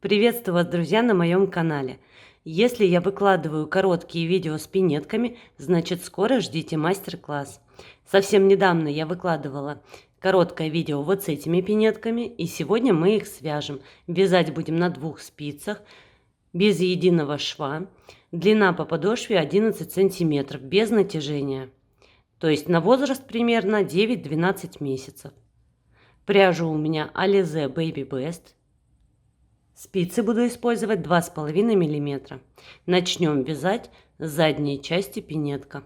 Приветствую вас, друзья, на моем канале. Если я выкладываю короткие видео с пинетками, значит скоро ждите мастер-класс. Совсем недавно я выкладывала короткое видео вот с этими пинетками, и сегодня мы их свяжем. Вязать будем на 2 спицах, без единого шва. Длина по подошве 11 сантиметров, без натяжения. То есть на возраст примерно 9-12 месяцев. Пряжа у меня Alize Baby Best. Спицы буду использовать 2,5 мм. Начнем вязать с задней части пинетка.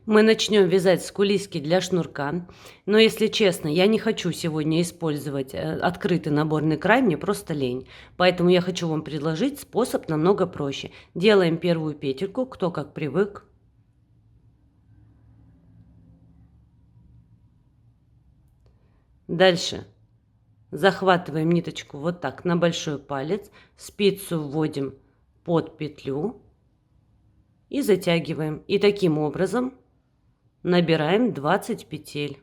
Мы начнем вязать с кулиски для шнурка, но если честно, я не хочу сегодня использовать открытый наборный край, мне просто лень. Поэтому я хочу вам предложить способ намного проще. Делаем первую петельку, кто как привык. Дальше захватываем ниточку вот так на большой палец, спицу вводим под петлю и затягиваем. И таким образом набираем 20 петель.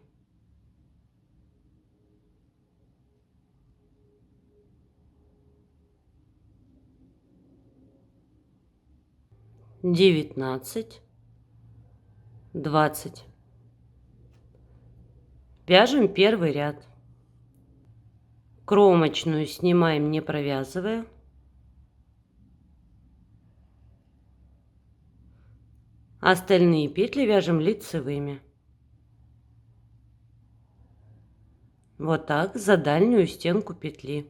Девятнадцать, 20. Вяжем первый ряд. Кромочную снимаем, не провязывая. Остальные петли вяжем лицевыми. Вот так за дальнюю стенку петли.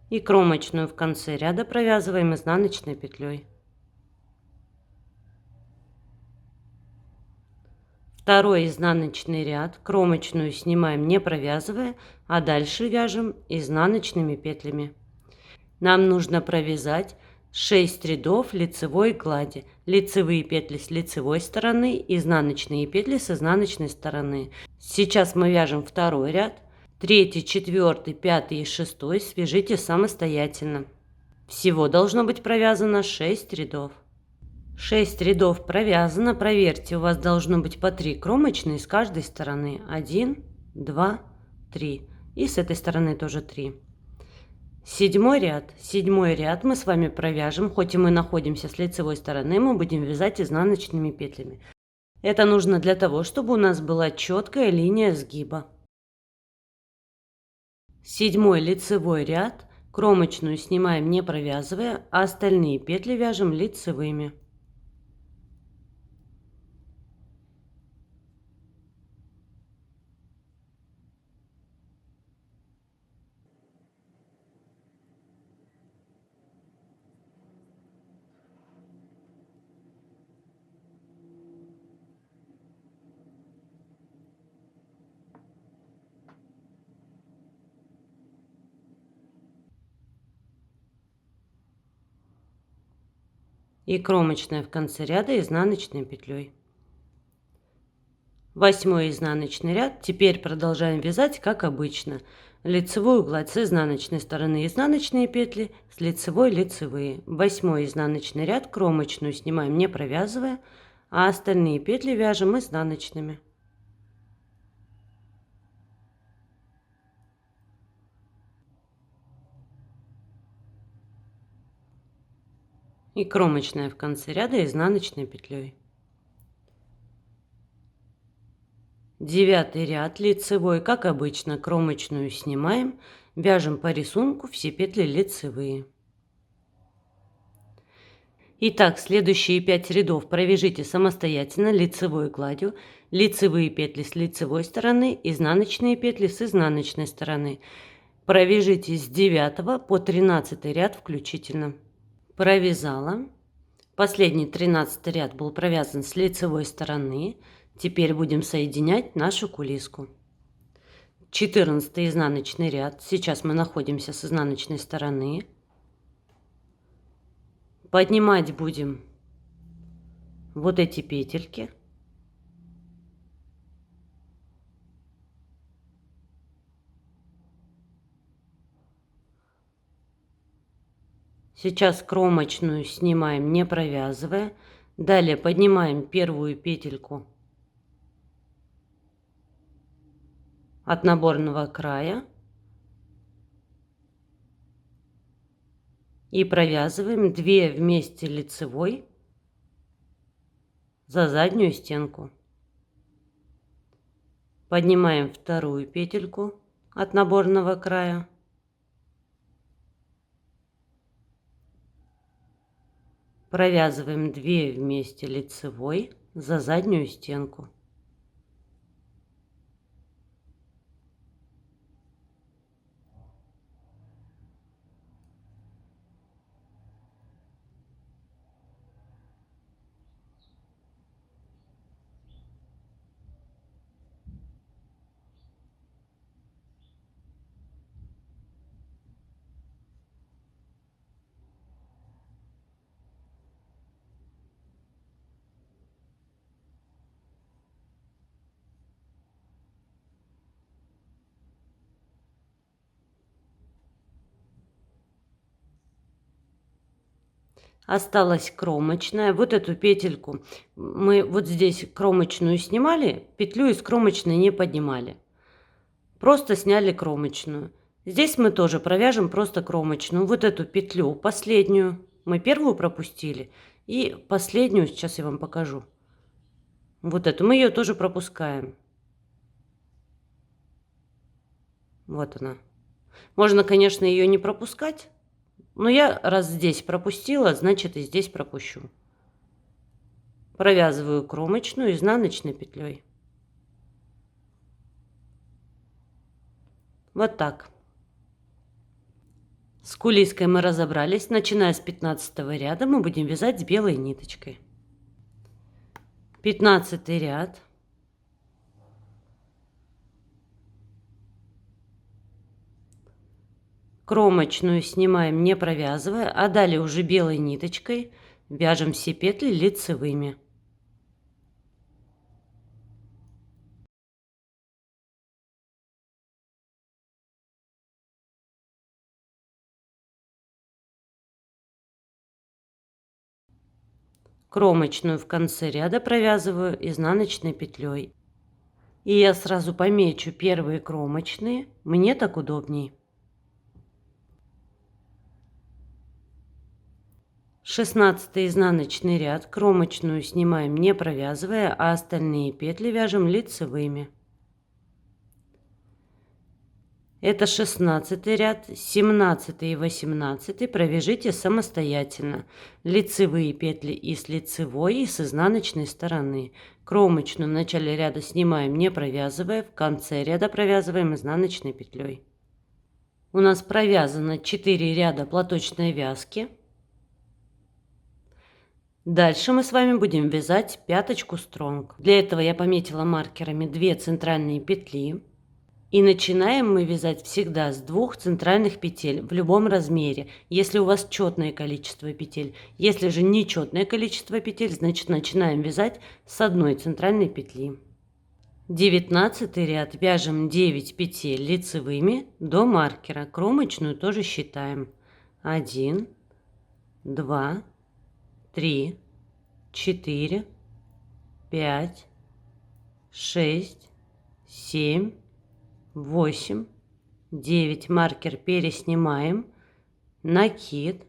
И кромочную в конце ряда провязываем изнаночной петлей. Второй изнаночный ряд, кромочную снимаем, не провязывая, а дальше вяжем изнаночными петлями. Нам нужно провязать 6 рядов лицевой глади. Лицевые петли с лицевой стороны, изнаночные петли с изнаночной стороны. Сейчас мы вяжем второй ряд. Третий, четвертый, пятый и шестой свяжите самостоятельно. Всего должно быть провязано 6 рядов. 6 рядов провязано. Проверьте, у вас должно быть по 3 кромочные с каждой стороны. 1, 2, 3. И с этой стороны тоже 3. Седьмой ряд мы с вами провяжем, хоть и мы находимся с лицевой стороны, мы будем вязать изнаночными петлями. Это нужно для того, чтобы у нас была четкая линия сгиба. Седьмой лицевой ряд, кромочную снимаем, не провязывая, а остальные петли вяжем лицевыми. И кромочная в конце ряда изнаночной петлей. 8 изнаночный ряд. Теперь продолжаем вязать как обычно. Лицевую гладь с изнаночной стороны изнаночные петли, с лицевой лицевые. 8 изнаночный ряд, кромочную снимаем, не провязывая, а остальные петли вяжем изнаночными. И кромочная в конце ряда изнаночной петлей. 9 ряд, лицевой, как обычно, кромочную снимаем, вяжем по рисунку все петли лицевые. Итак, следующие 5 рядов провяжите самостоятельно лицевой гладью, лицевые петли с лицевой стороны, изнаночные петли с изнаночной стороны. Провяжите с 9 по 13 ряд включительно. Провязала. Последний 13 ряд был провязан с лицевой стороны. Теперь будем соединять нашу кулиску. 14 изнаночный ряд. Сейчас мы находимся с изнаночной стороны. Поднимать будем вот эти петельки. Сейчас кромочную снимаем, не провязывая. Далее поднимаем первую петельку от наборного края и провязываем 2 вместе лицевой за заднюю стенку. Поднимаем вторую петельку от наборного края. Провязываем 2 вместе лицевой за заднюю стенку. Осталась кромочная. Вот эту петельку мы вот здесь кромочную снимали, петлю из кромочной не поднимали. Просто сняли кромочную. Здесь мы тоже провяжем просто кромочную. Вот эту петлю, последнюю, мы первую пропустили. И последнюю, сейчас я вам покажу. Вот эту, мы ее тоже пропускаем. Вот она. Можно, конечно, ее не пропускать. Но я раз здесь пропустила, значит и здесь пропущу. Провязываю кромочную изнаночной петлей. Вот так. С кулиской мы разобрались. Начиная с 15 ряда мы будем вязать с белой ниточкой. 15 ряд. Кромочную снимаем, не провязывая, а далее уже белой ниточкой вяжем все петли лицевыми. Кромочную в конце ряда провязываю изнаночной петлей. И я сразу помечу первые кромочные, мне так удобней. 16 изнаночный ряд, кромочную снимаем, не провязывая, а остальные петли вяжем лицевыми. Это 16 ряд, 17 и 18 провяжите самостоятельно. Лицевые петли и с лицевой, и с изнаночной стороны. Кромочную в начале ряда снимаем, не провязывая, в конце ряда провязываем изнаночной петлей. У нас провязано 4 ряда платочной вязки. Дальше мы с вами будем вязать пяточку стронг. Для этого я пометила маркерами 2 центральные петли. И начинаем мы вязать всегда с 2 центральных петель в любом размере, если у вас четное количество петель. Если же нечетное количество петель, значит начинаем вязать с 1 центральной петли. 19 ряд вяжем 9 петель лицевыми до маркера. Кромочную тоже считаем. 1, 2, 3, 4, 5, 6, 7, 8, 9. Маркер переснимаем. Накид.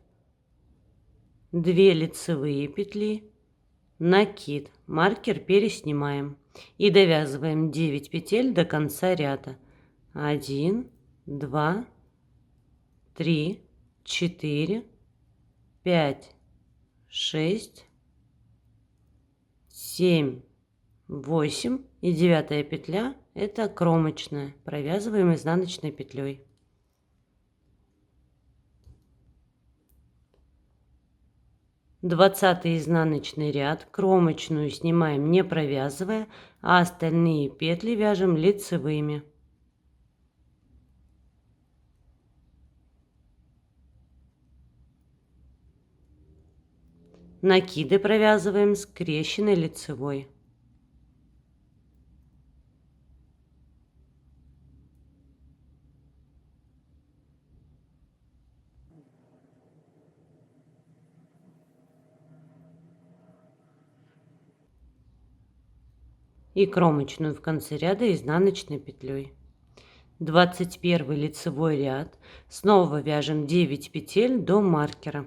2 лицевые петли. Накид. Маркер переснимаем. И довязываем 9 петель до конца ряда. 1, 2, 3, 4, 5, 6, 7, 8 и 9 петля это кромочная. Провязываем изнаночной петлей. Двадцатый изнаночный ряд, кромочную снимаем, не провязывая, а остальные петли вяжем лицевыми. Накиды провязываем скрещенной лицевой. и кромочную в конце ряда изнаночной петлей. 21 лицевой ряд. Снова вяжем 9 петель до маркера.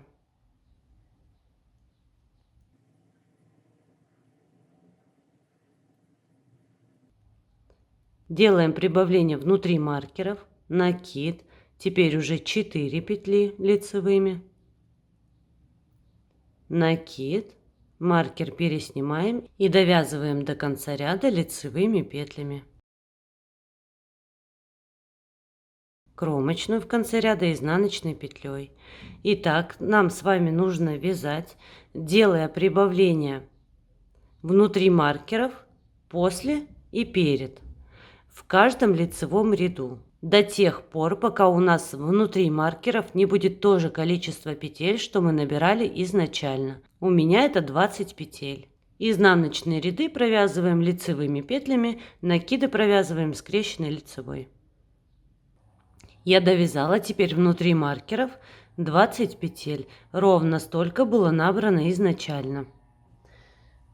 Делаем прибавление внутри маркеров, накид, теперь уже 4 петли лицевыми, накид, маркер переснимаем и довязываем до конца ряда лицевыми петлями. Кромочную в конце ряда изнаночной петлей. Итак, нам с вами нужно вязать, делая прибавление внутри маркеров, после и перед, в каждом лицевом ряду, до тех пор, пока у нас внутри маркеров не будет то же количество петель, что мы набирали изначально. У меня это 20 петель. Изнаночные ряды провязываем лицевыми петлями, накиды провязываем скрещенной лицевой. Я довязала, теперь внутри маркеров 20 петель, ровно столько было набрано изначально.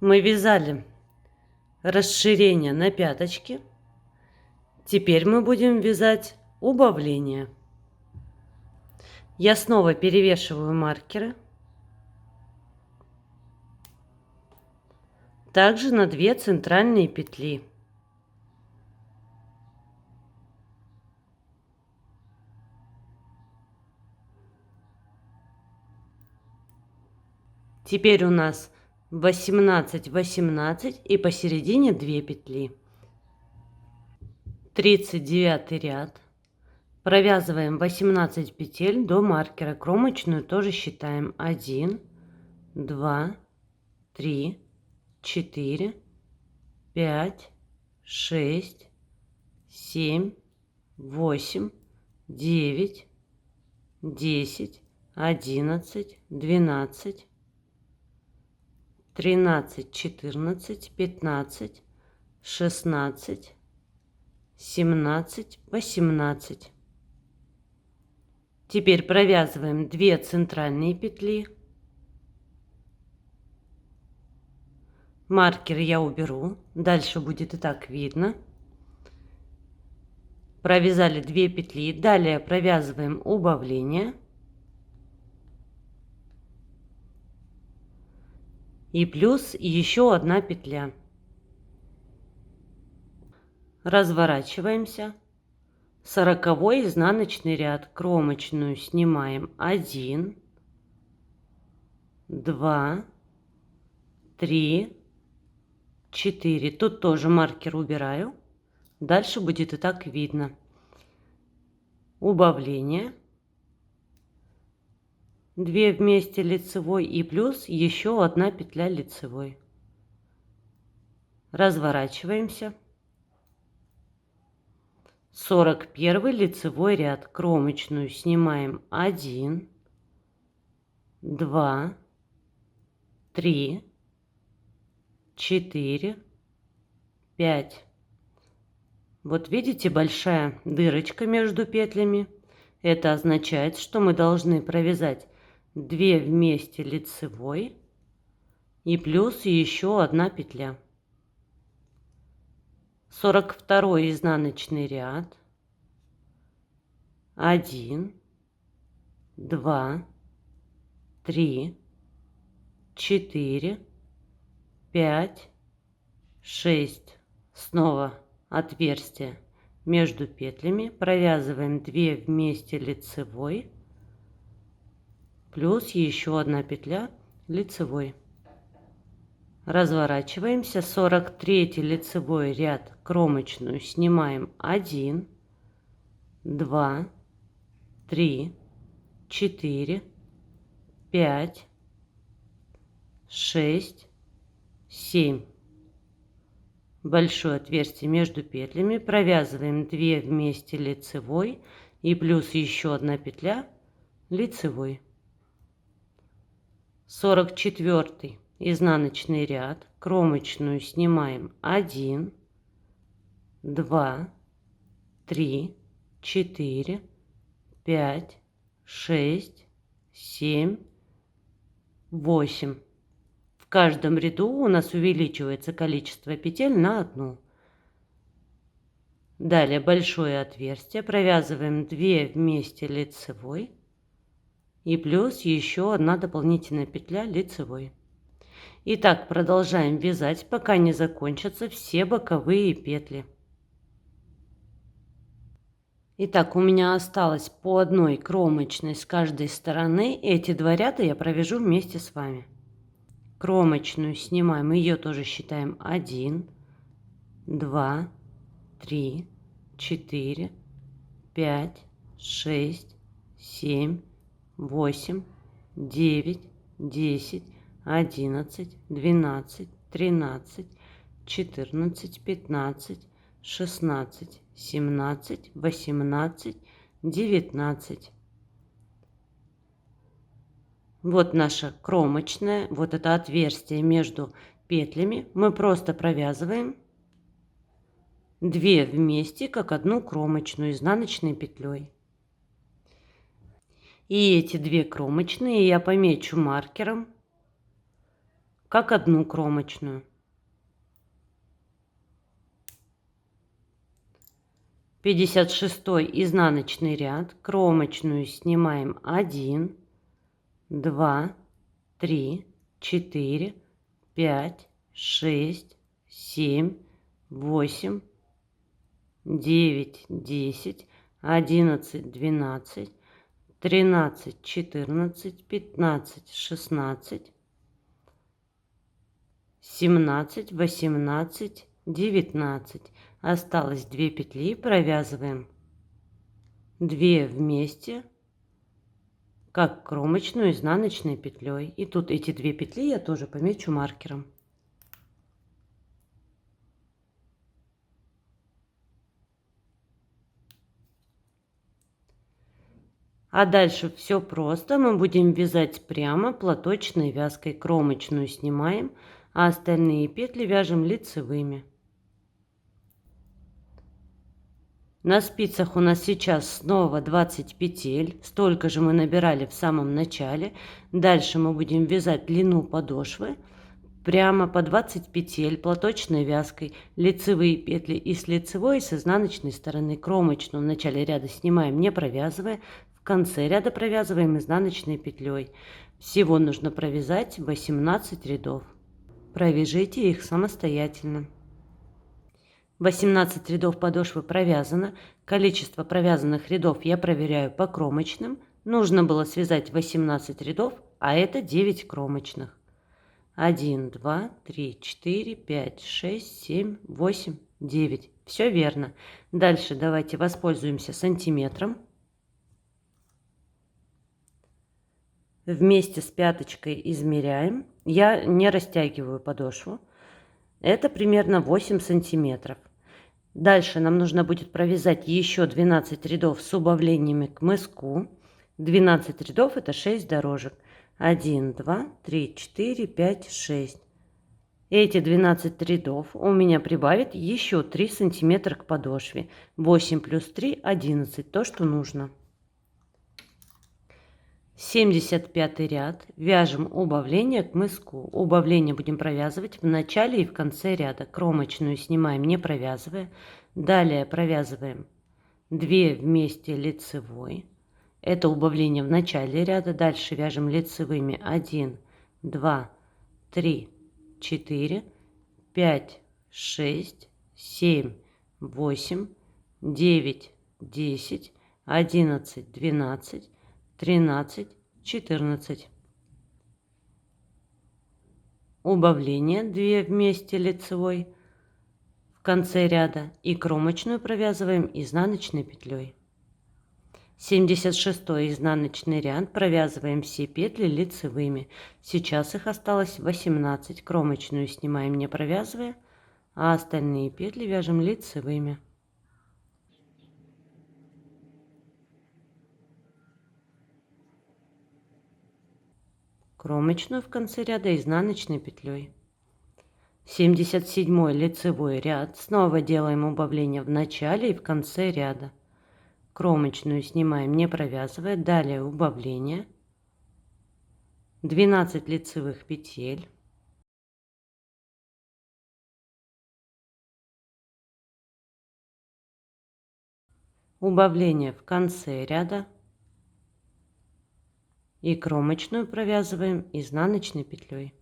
Мы вязали расширение на пяточки. Теперь мы будем вязать убавление. Я снова перевешиваю маркеры. Также на 2 центральные петли. Теперь у нас 18, 18 и посередине 2 петли. 39 ряд. Провязываем 18 петель до маркера. Кромочную тоже считаем. 1, 2, 3, 4, 5, 6, 7, 8, 9, 10, 11, 12, 13, 14, 15, 16, 17, 18. Теперь провязываем 2 центральные петли. Маркер я уберу, дальше будет и так видно. Провязали 2 петли, далее провязываем убавление. И плюс еще 1 петля. Разворачиваемся. 40-й изнаночный ряд. Кромочную снимаем 1, 2, 3, 4. Тут тоже маркер убираю. Дальше будет и так видно. Убавление. 2 вместе лицевой и плюс еще 1 петля лицевой. Разворачиваемся. 41 лицевой ряд. Кромочную снимаем 1, 2, 3, 4, 5. Вот видите, большая дырочка между петлями. Это означает, что мы должны провязать 2 вместе лицевой и плюс еще 1 петля. 42 изнаночный ряд. 1, 2, 3, 4, 5, 6. Снова отверстие между петлями. Провязываем 2 вместе лицевой плюс еще 1 петля лицевой. Разворачиваемся. 43 лицевой ряд. Кромочную снимаем 1, 2, 3, 4, 5, 6, 7. Большое отверстие между петлями. Провязываем 2 вместе лицевой и плюс еще 1 петля лицевой. 44 изнаночный ряд. Кромочную снимаем 1, 2, 3, 4, 5, 6, 7, 8. В каждом ряду у нас увеличивается количество петель на 1. Далее большое отверстие, провязываем 2 вместе лицевой и плюс еще 1 дополнительная петля лицевой. Итак, продолжаем вязать, пока не закончатся все боковые петли. Итак, у меня осталось по 1 кромочной с каждой стороны. Эти 2 ряда я провяжу вместе с вами. Кромочную снимаем, ее тоже считаем 1, 2, 3, 4, 5, 6, 7, 8, 9, 10, 11, 12, 13, 14, 15, 16, 17, 18, 19. Вот наша кромочная, вот это отверстие между петлями. Мы просто провязываем 2 вместе, как 1 кромочную изнаночной петлей. И эти 2 кромочные я помечу маркером, как 1 кромочную. 56 изнаночный ряд, кромочную снимаем 1, 2, 3, 4, 5, 6, 7, 8, 9, 10, 11, 12, 13, 14, 15, 16, 17, 18, 19. Осталось 2 петли, провязываем 2 вместе, как кромочную изнаночной петлей. И тут эти 2 петли я тоже помечу маркером. А дальше все просто. Мы будем вязать прямо платочной вязкой. Кромочную снимаем, а остальные петли вяжем лицевыми. На спицах у нас сейчас снова 20 петель, столько же мы набирали в самом начале. Дальше мы будем вязать длину подошвы прямо по 20 петель платочной вязкой, лицевые петли и с лицевой, и с изнаночной стороны. Кромочную в начале ряда снимаем, не провязывая, в конце ряда провязываем изнаночной петлей. Всего нужно провязать 18 рядов. Провяжите их самостоятельно. 18 рядов подошвы провязано. Количество провязанных рядов я проверяю по кромочным. Нужно было связать 18 рядов, а это 9 кромочных. 1, 2, 3, 4, 5, 6, 7, 8, 9. Все верно. Дальше давайте воспользуемся сантиметром. Вместе с пяточкой измеряем. Я не растягиваю подошву. Это примерно 8 сантиметров. Дальше нам нужно будет провязать еще 12 рядов с убавлениями к мыску. 12 рядов это 6 дорожек. 1, 2, 3, 4, 5, 6. Эти 12 рядов у меня прибавит еще 3 сантиметра к подошве. 8 плюс 3, 11, то, что нужно. 75 ряд. Вяжем убавление к мыску. Убавление будем провязывать в начале и в конце ряда. Кромочную снимаем, не провязывая. Далее провязываем 2 вместе лицевой. Это убавление в начале ряда. Дальше вяжем лицевыми 1, 2, 3, 4, 5, 6, 7, 8, 9, 10, 11, 12, 13, 14. Убавление 2 вместе лицевой в конце ряда и кромочную провязываем изнаночной петлей. 76 изнаночный ряд, провязываем все петли лицевыми. Сейчас их осталось 18. Кромочную снимаем, не провязывая, а остальные петли вяжем лицевыми. Кромочную в конце ряда изнаночной петлей. 77 лицевой ряд. Снова делаем убавление в начале и в конце ряда. Кромочную снимаем, не провязывая. Далее убавление. 12 лицевых петель. убавление в конце ряда и кромочную провязываем изнаночной петлей.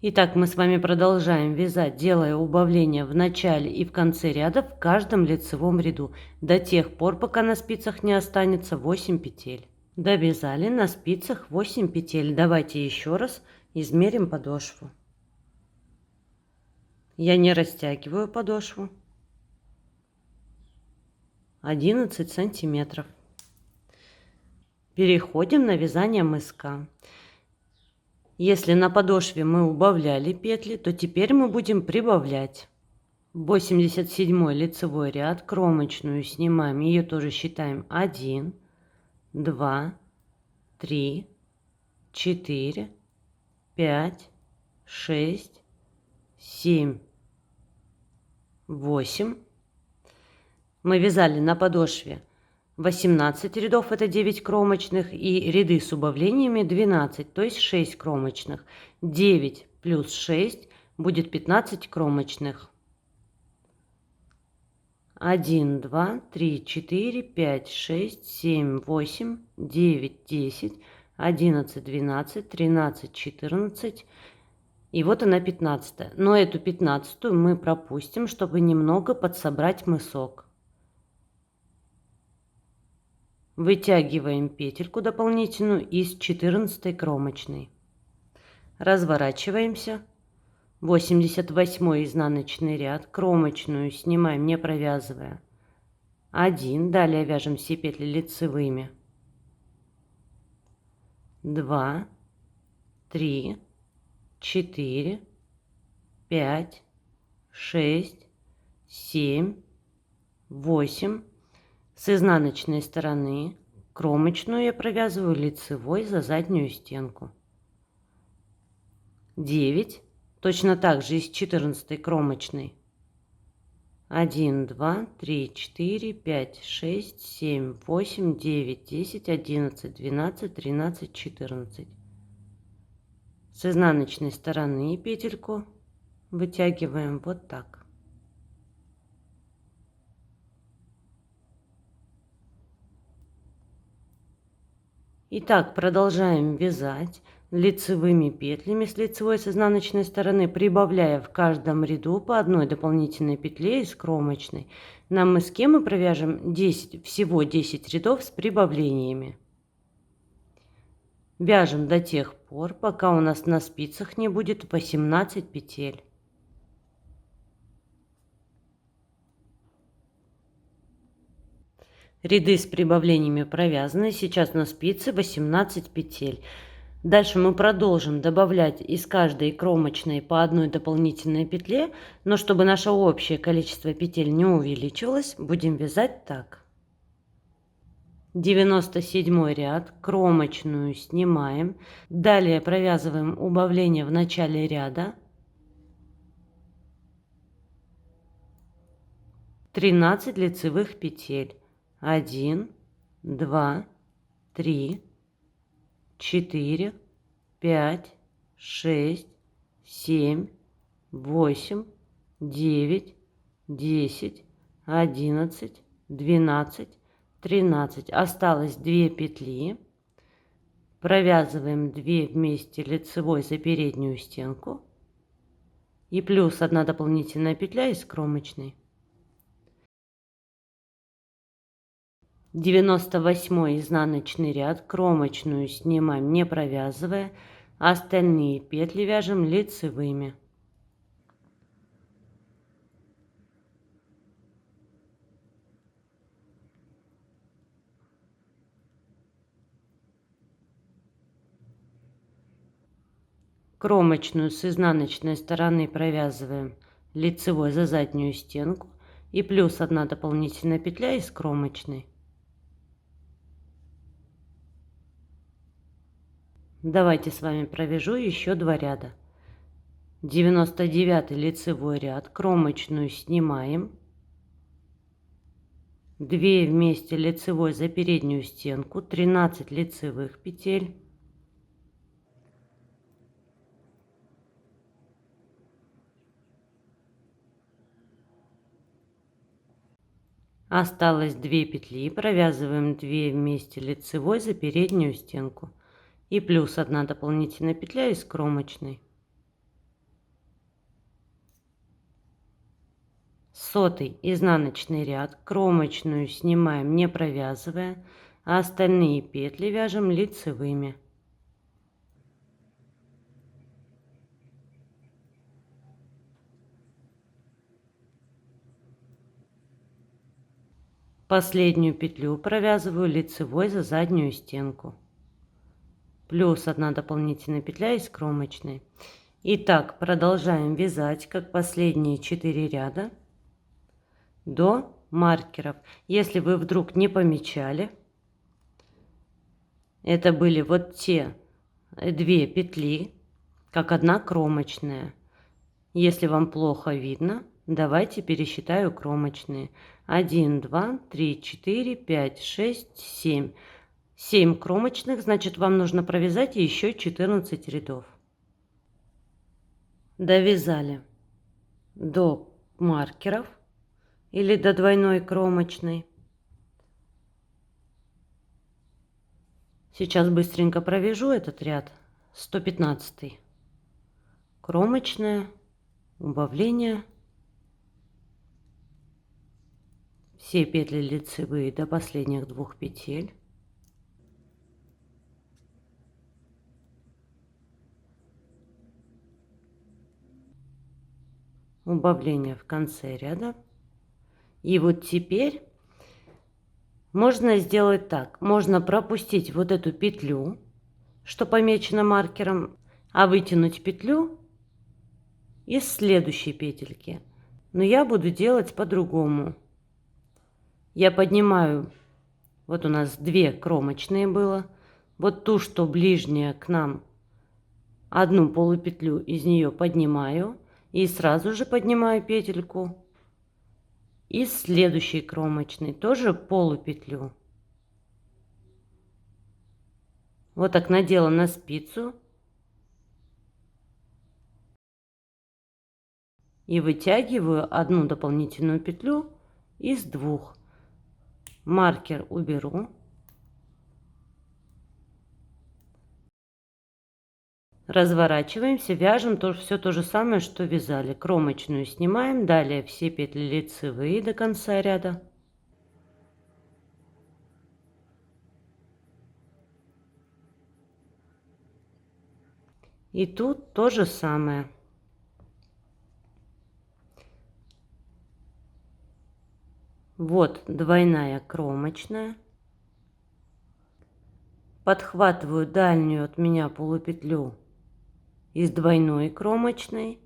Итак, мы с вами продолжаем вязать, делая убавления в начале и в конце ряда в каждом лицевом ряду до тех пор, пока на спицах не останется 8 петель. Довязали на спицах 8 петель. Давайте еще раз измерим подошву. Я не растягиваю подошву. 11 сантиметров. Переходим на вязание мыска. Если на подошве мы убавляли петли, то теперь мы будем прибавлять. 87 лицевой ряд, кромочную снимаем, ее тоже считаем 1, 2, 3, 4, 5, 6, 7, 8. Мы вязали на подошве 18 рядов, это 9 кромочных, и ряды с убавлениями 12, то есть 6 кромочных. 9 плюс 6 будет 15 кромочных. 1, 2, 3, 4, 5, 6, 7, 8, 9, 10, 11, 12, 13, 14. И вот она 15. Но эту 15 мы пропустим, чтобы немного подсобрать мысок. Вытягиваем петельку дополнительную из 14 кромочной. Разворачиваемся. 88 изнаночный ряд, кромочную снимаем, не провязывая. 1, далее вяжем все петли лицевыми. 2, 3, 4, 5, 6, 7, 8. С изнаночной стороны кромочную я провязываю лицевой за заднюю стенку. 9, точно так же из 14 кромочной. 1, 2, 3, 4, 5, 6, 7, 8, 9, 10, 11, 12, 13, 14. С изнаночной стороны петельку вытягиваем вот так. Итак, продолжаем вязать лицевыми петлями с лицевой с изнаночной стороны, прибавляя в каждом ряду по одной дополнительной петле из кромочной. На мыске мы провяжем 10, всего 10 рядов с прибавлениями. Вяжем до тех пор, пока у нас на спицах не будет 18 петель. Ряды с прибавлениями провязаны, сейчас на спице 18 петель. Дальше мы продолжим добавлять из каждой кромочной по одной дополнительной петле, но чтобы наше общее количество петель не увеличивалось, будем вязать так. 97 ряд, кромочную снимаем, далее провязываем убавление в начале ряда. 13 лицевых петель. 1, 2, 3, 4, 5, 6, 7, 8, 9, 10, 11, 12, 13. Осталось 2 петли. Провязываем 2 вместе лицевой за переднюю стенку. И плюс 1 дополнительная петля из кромочной. 98 изнаночный ряд, кромочную снимаем, не провязывая, а остальные петли вяжем лицевыми. Кромочную с изнаночной стороны провязываем лицевой за заднюю стенку и плюс 1 дополнительная петля из кромочной. Давайте с вами провяжу еще 2 ряда. 99 лицевой ряд, кромочную снимаем, 2 вместе лицевой за переднюю стенку, 13 лицевых петель. Осталось 2 петли, провязываем 2 вместе лицевой за переднюю стенку и плюс 1 дополнительная петля из кромочной. Сотый изнаночный ряд, кромочную снимаем не провязывая, а остальные петли вяжем лицевыми. Последнюю петлю провязываю лицевой за заднюю стенку. Плюс 1 дополнительная петля из кромочной. Итак, продолжаем вязать как последние 4 ряда до маркеров. Если вы вдруг не помечали, это были вот те 2 петли, как 1 кромочная. Если вам плохо видно, давайте пересчитаю кромочные. 1, 2, 3, 4, 5, 6, 7. 7 кромочных, значит, вам нужно провязать еще 14 рядов. Довязали до маркеров или до двойной кромочной. Сейчас быстренько провяжу этот ряд. 115. Кромочная, убавление. Все петли лицевые до последних 2 петель. Убавление в конце ряда. И вот теперь можно сделать так. Можно пропустить вот эту петлю, что помечено маркером, а вытянуть петлю из следующей петельки. Но я буду делать по-другому. Я поднимаю, вот у нас 2 кромочные было, вот ту, что ближняя к нам, одну полупетлю из нее поднимаю и сразу же поднимаю петельку из следующей кромочной, тоже полупетлю. Вот так надела на спицу и вытягиваю одну дополнительную петлю из 2. Маркер уберу. Разворачиваемся, вяжем все то же самое, что вязали. Кромочную снимаем, далее все петли лицевые до конца ряда. И тут то же самое. Вот двойная кромочная. Подхватываю дальнюю от меня полупетлю из двойной кромочной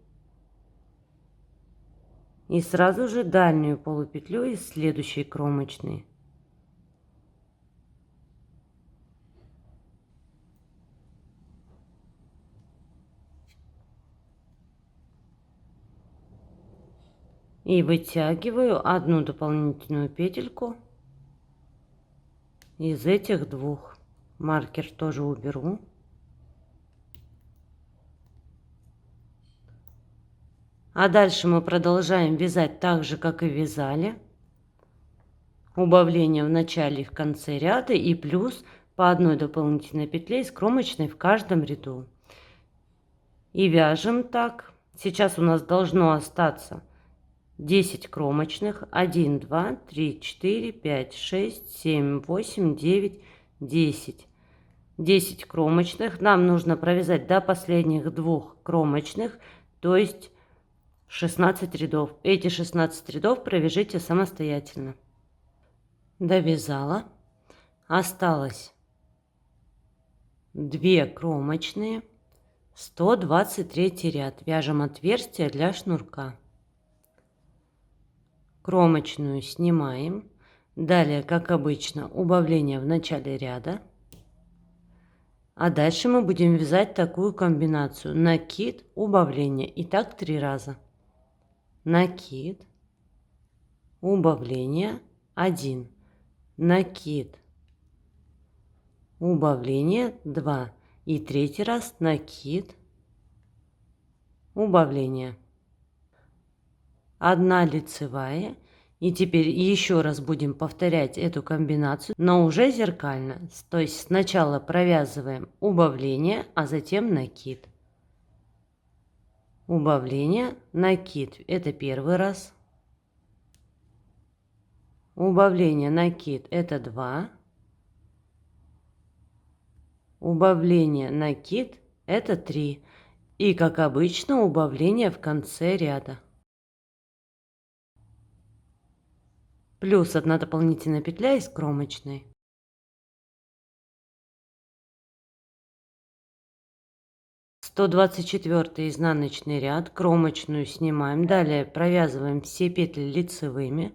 и сразу же дальнюю полупетлю из следующей кромочной. И вытягиваю одну дополнительную петельку из этих 2. Маркер тоже уберу. А дальше мы продолжаем вязать так же, как и вязали. Убавление в начале и в конце ряда и плюс по одной дополнительной петле из кромочной в каждом ряду. И вяжем так. Сейчас у нас должно остаться 10 кромочных. 1, 2, 3, 4, 5, 6, 7, 8, 9, 10. 10 кромочных. Нам нужно провязать до последних 2 кромочных, то есть 16 рядов. Эти 16 рядов провяжите самостоятельно. Довязала. Осталось 2 кромочные. 123 ряд. Вяжем отверстие для шнурка. Кромочную снимаем. Далее, как обычно, убавление в начале ряда. А дальше мы будем вязать такую комбинацию: накид, убавление. И так 3 раза. Накид, убавление, 1. Накид, убавление, 2. И 3-й раз накид, убавление. 1 лицевая И теперь еще раз будем повторять эту комбинацию, но уже зеркально. То есть сначала провязываем убавление, а затем накид. Убавление, накид. Это первый раз. Убавление, накид. Это 2. Убавление, накид. Это 3. И, как обычно, убавление в конце ряда. Плюс 1 дополнительная петля из кромочной. Сто 24 изнаночный ряд, кромочную снимаем. Далее провязываем все петли лицевыми.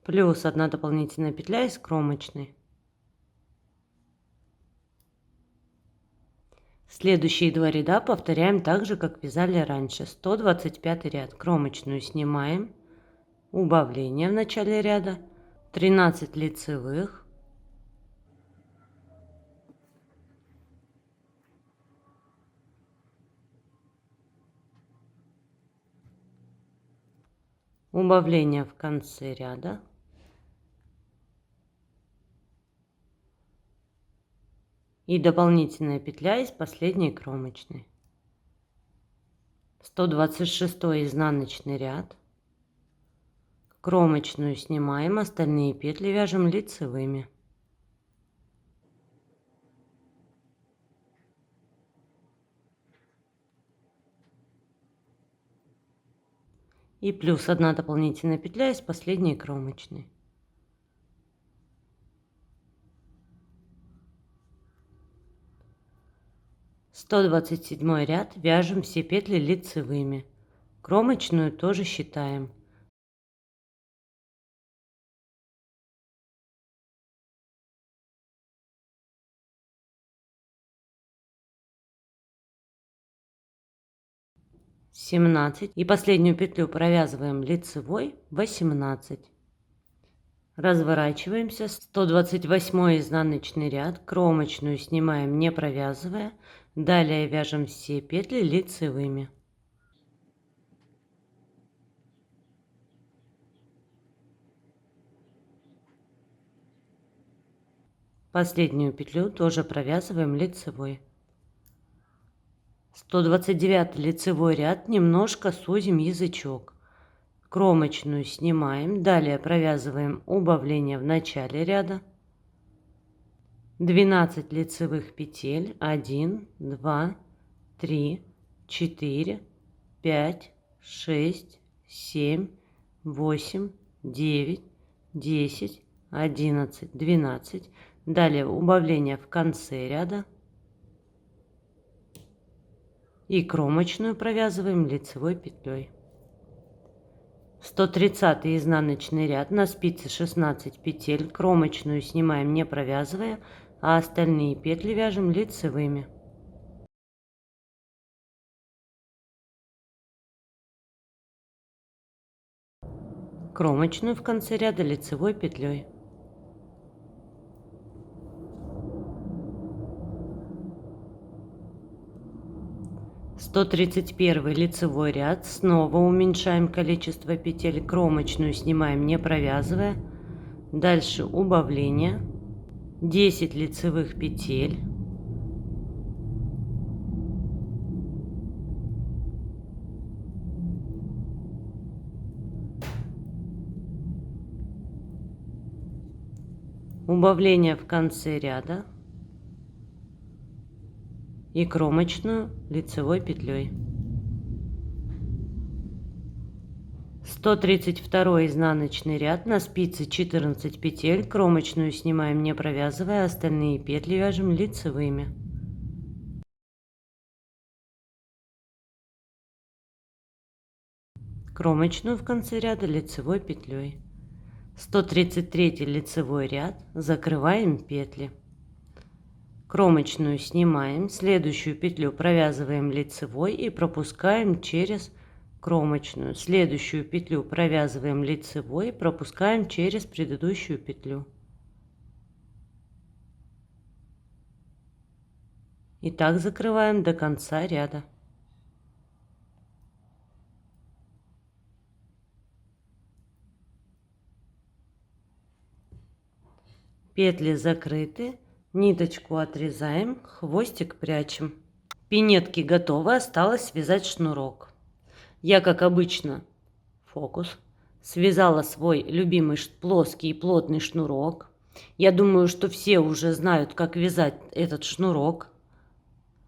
Плюс 1 дополнительная петля из кромочной. Следующие 2 ряда повторяем так же, как вязали раньше. 125 ряд, кромочную снимаем, убавление в начале ряда, 13 лицевых, убавление в конце ряда, и дополнительная петля из последней кромочной. 126 изнаночный ряд, кромочную снимаем, остальные петли вяжем лицевыми. И плюс 1 дополнительная петля из последней кромочной. Сто 27 ряд, вяжем все петли лицевыми. Кромочную тоже считаем. Семнадцать. И последнюю петлю провязываем лицевой. 18. Разворачиваемся. 128 изнаночный ряд, кромочную снимаем, не провязывая. Далее вяжем все петли лицевыми. Последнюю петлю тоже провязываем лицевой. 129 лицевой ряд, немножко сузим язычок. Кромочную снимаем, далее провязываем убавление в начале ряда. 12 лицевых петель, 1, 2, 3, 4, 5, 6, 7, 8, 9, 10, 11, 12. Далее убавление в конце ряда. И кромочную провязываем лицевой петлей. 130 изнаночный ряд, на спице 16 петель, кромочную снимаем, не провязывая, а остальные петли вяжем лицевыми. Кромочную в конце ряда лицевой петлей. 131 лицевой ряд, снова уменьшаем количество петель, кромочную снимаем, не провязывая. Дальше убавление, 10 лицевых петель. Убавление в конце ряда. И кромочную лицевой петлей. 132 изнаночный ряд, на спице 14 петель, кромочную снимаем, не провязывая, остальные петли вяжем лицевыми. Кромочную в конце ряда лицевой петлей. 133 лицевой ряд, закрываем петли. Кромочную снимаем, следующую петлю провязываем лицевой и пропускаем через кромочную. Следующую петлю провязываем лицевой, пропускаем через предыдущую петлю. И так закрываем до конца ряда. Петли закрыты, ниточку отрезаем, хвостик прячем. Пинетки готовы, осталось связать шнурок. Я, как обычно, фокус, связала свой любимый плоский и плотный шнурок. Я думаю, что все уже знают, как вязать этот шнурок.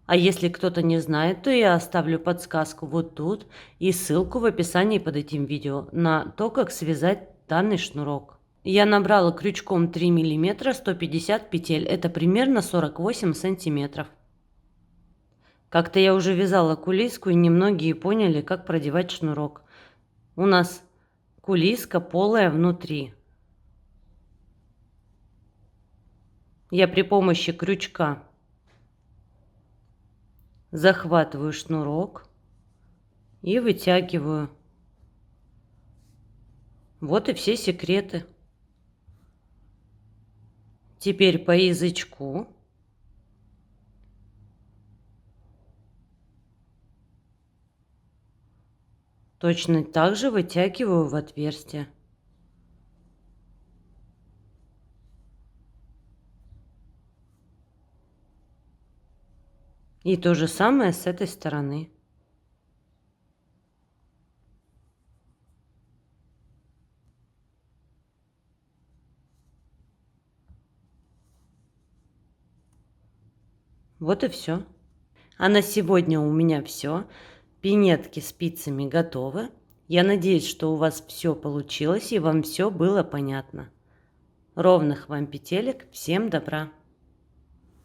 А если кто-то не знает, то я оставлю подсказку вот тут и ссылку в описании под этим видео на то, как связать данный шнурок. Я набрала крючком 3 мм 150 петель, это примерно 48 сантиметров. Как-то я уже вязала кулиску, и немногие поняли, как продевать шнурок. У нас кулиска полая внутри. Я при помощи крючка захватываю шнурок и вытягиваю. Вот и все секреты. Теперь по язычку точно так же вытягиваю в отверстие. И то же самое с этой стороны. Вот и все. А на сегодня у меня все. Пинетки спицами готовы. Я надеюсь, что у вас все получилось и вам все было понятно. Ровных вам петелек. Всем добра!